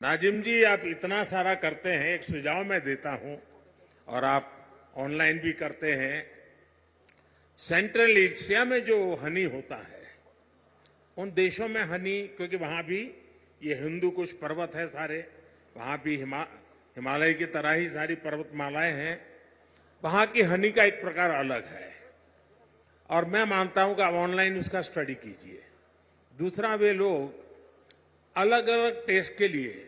नाजिम जी, आप इतना सारा करते हैं, एक सुझाव मैं देता हूं और आप ऑनलाइन भी करते हैं। सेंट्रल एशिया में जो हनी होता है, उन देशों में हनी, क्योंकि वहां भी ये हिंदू कुछ पर्वत है सारे, वहां भी हिमालय की तरह ही सारी पर्वतमालाएं हैं, वहां की हनी का एक प्रकार अलग है और मैं मानता हूं कि आप ऑनलाइन उसका स्टडी कीजिए। दूसरा, वे लोग अलग अलग टेस्ट के लिए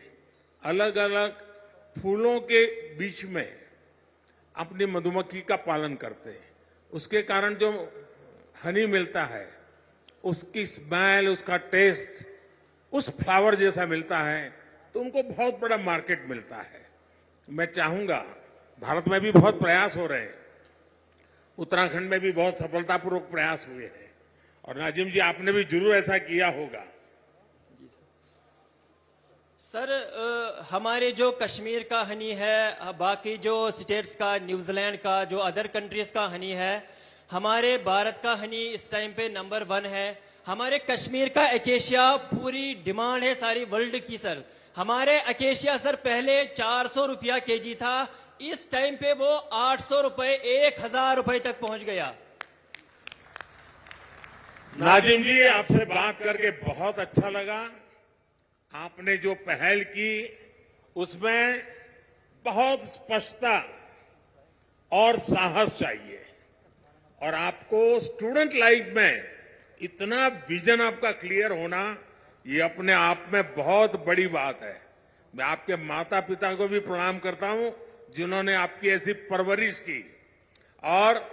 अलग अलग फूलों के बीच में अपनी मधुमक्खी का पालन करते हैं। उसके कारण जो हनी मिलता है, उसकी स्मेल, उसका टेस्ट उस फ्लावर जैसा मिलता है, तो उनको बहुत बड़ा मार्केट मिलता है। मैं चाहूंगा, भारत में भी बहुत प्रयास हो रहे हैं, उत्तराखंड में भी बहुत सफलतापूर्वक प्रयास हुए हैं और नाजिम जी, आपने भी जरूर ऐसा किया होगा। सर, हमारे जो कश्मीर का हनी है, बाकी जो स्टेट्स का, न्यूजीलैंड का, जो अदर कंट्रीज का हनी है, हमारे भारत का हनी इस टाइम पे नंबर 1 है। हमारे कश्मीर का एकेशिया पूरी डिमांड है सारी वर्ल्ड की सर। हमारे एकेशिया सर पहले 400 रुपया केजी था, इस टाइम पे वो 800 रुपए, 1000 रुपए तक पहुंच गया। नाजिम जी, आपसे बात करके बहुत अच्छा लगा। आपने जो पहल की उसमें बहुत स्पष्टता और साहस चाहिए और आपको स्टूडेंट लाइफ में इतना विजन आपका क्लियर होना, ये अपने आप में बहुत बड़ी बात है। मैं आपके माता पिता को भी प्रणाम करता हूं जिन्होंने आपकी ऐसी परवरिश की और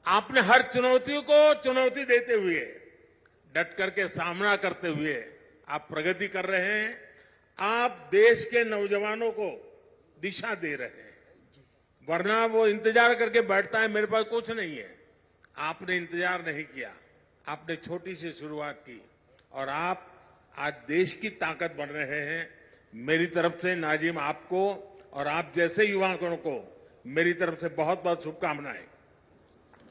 आपने हर चुनौती को चुनौती देते हुए, डट करके सामना करते हुए आप प्रगति कर रहे हैं। आप देश के नौजवानों को दिशा दे रहे हैं, वरना वो इंतजार करके बैठता है, मेरे पास कुछ नहीं है। आपने इंतजार नहीं किया, आपने छोटी सी शुरुआत की और आप आज देश की ताकत बन रहे हैं। मेरी तरफ से नाजिम, आपको और आप जैसे युवाओं को मेरी तरफ से बहुत बहुत शुभकामनाएं।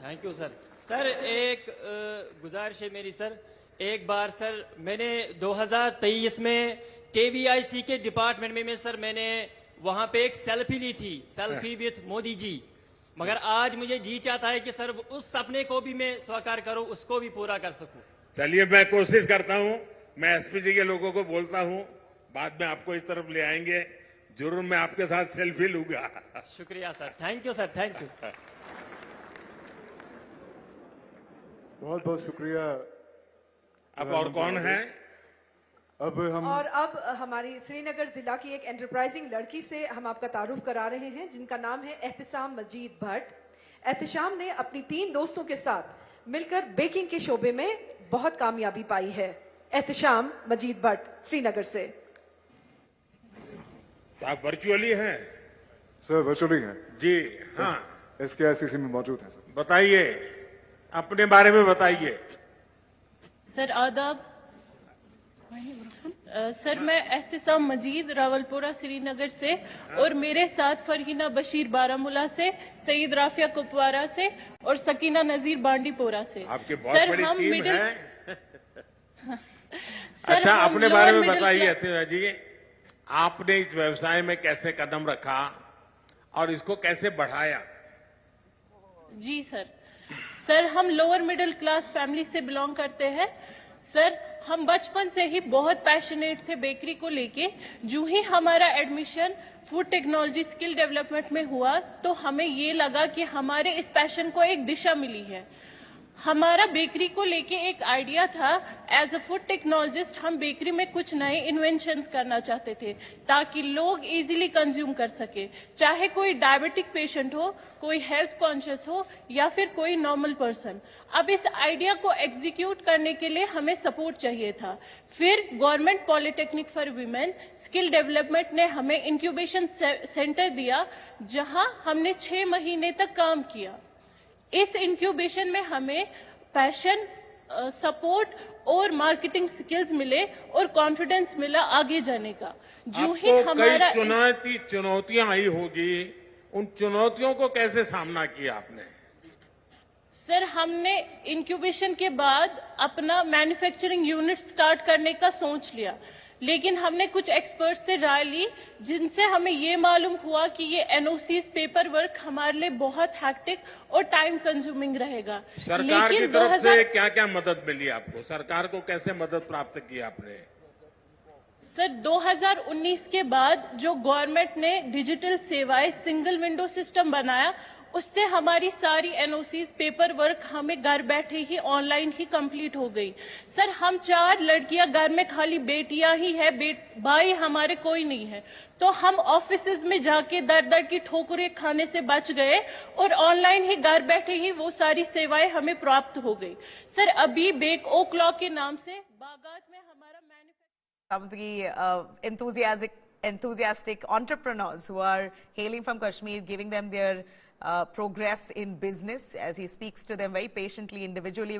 Thank you sir. सर, एक गुजारिश है मेरी सर, एक बार सर मैंने 2023 में KVIC के डिपार्टमेंट में सर मैंने वहां पे एक सेल्फी ली थी, सेल्फी विथ मोदी जी, मगर आज मुझे जी चाहता है कि सर उस सपने को भी मैं साकार करूं, उसको भी पूरा कर सकूं। चलिए, मैं कोशिश करता हूं। मैं SPG के लोगों को बोलता हूं, बाद में आपको इस तरफ ले आएंगे, जरूर मैं आपके साथ सेल्फी लूंगा। शुक्रिया sir, thank you sir, thank you. बहुत बहुत शुक्रिया। अब और कौन है? अब हमारी श्रीनगर जिला की एक एंटरप्राइजिंग लड़की से हम आपका तारुफ करा रहे हैं, जिनका नाम है एहतिशाम मजीद भट्ट। एहतिशाम ने अपनी 3 दोस्तों के साथ मिलकर बेकिंग के शोबे में बहुत कामयाबी पाई है। एहतिशाम मजीद भट्ट, श्रीनगर से। तो आप वर्चुअली हैं? सर वर्चुअली हैं जी। हाँ, SKICC में मौजूद हैं सर। बताइए, अपने बारे में बताइए। सर आदाब। सर मैं एहतिशाम मजीद रावलपुरा श्रीनगर से और मेरे साथ फरहीना बशीर बारामूला से, सईद राफिया कुपवारा से और सकीना नजीर बांडीपोरा से। आपकी बहुत सर बड़ी हम टीम मिडिल है। सर अच्छा, हम अपने बारे में लोअर बताइए मिडिल अतिया जी, आपने इस व्यवसाय में कैसे कदम रखा और इसको कैसे बढ़ाया? जी सर हम लोअर मिडिल क्लास फैमिली से बिलोंग करते हैं। सर हम बचपन से ही बहुत पैशनेट थे बेकरी को लेके। जो ही हमारा admission food technology skill development में हुआ तो हमें ये लगा कि हमारे इस पैशन को एक दिशा मिली है। हमारा बेकरी को लेके एक आइडिया था, एज अ फूड टेक्नोलॉजिस्ट हम बेकरी में कुछ नए इन्वेंशंस करना चाहते थे ताकि लोग इजीली कंज्यूम कर सके, चाहे कोई डायबिटिक पेशेंट हो, कोई हेल्थ कॉन्शियस हो या फिर कोई नॉर्मल पर्सन। अब इस आइडिया को एग्जीक्यूट करने के लिए हमें सपोर्ट चाहिए था। फिर government polytechnic for women skill development ने हमें इंक्यूबेशन सेंटर दिया, जहां हमने 6 महीने तक काम किया। इस इंक्यूबेशन में हमें पैशन, सपोर्ट और मार्केटिंग स्किल्स मिले और कॉन्फिडेंस मिला आगे जाने का। जो ही हमारा कई चुनौतियां आई होगी, उन चुनौतियों को कैसे सामना किया आपने? सर हमने इंक्यूबेशन के बाद अपना मैन्युफैक्चरिंग यूनिट स्टार्ट करने का सोच लिया, लेकिन हमने कुछ एक्सपर्ट से राय ली जिनसे हमें ये मालूम हुआ कि ये एनओसीज पेपर वर्क हमारे लिए बहुत हैक्टिक और टाइम कंज्यूमिंग रहेगा। सरकार की लेकिन तरफ से क्या क्या मदद मिली आपको? सरकार को कैसे मदद प्राप्त की आपने? सर 2019 के बाद जो गवर्नमेंट ने डिजिटल सेवाएं सिंगल विंडो सिस्टम बनाया, उससे हमारी सारी एनओसीज पेपर वर्क हमें घर बैठे ही ऑनलाइन ही कंप्लीट हो गई। सर हम 4 लड़कियां घर में, खाली बेटियां ही है, भाई हमारे कोई नहीं है, तो हम ऑफिसेज में जाके दर दर की ठोकरें खाने से बच गए और ऑनलाइन ही घर बैठे ही वो सारी सेवाएं हमें प्राप्त हो गई। सर अभी बेक ओ क्लॉक के नाम से बागात में हमारा some of the enthusiastic entrepreneurs who are hailing from Kashmir, giving them their progress in business as he speaks to them very patiently, individually.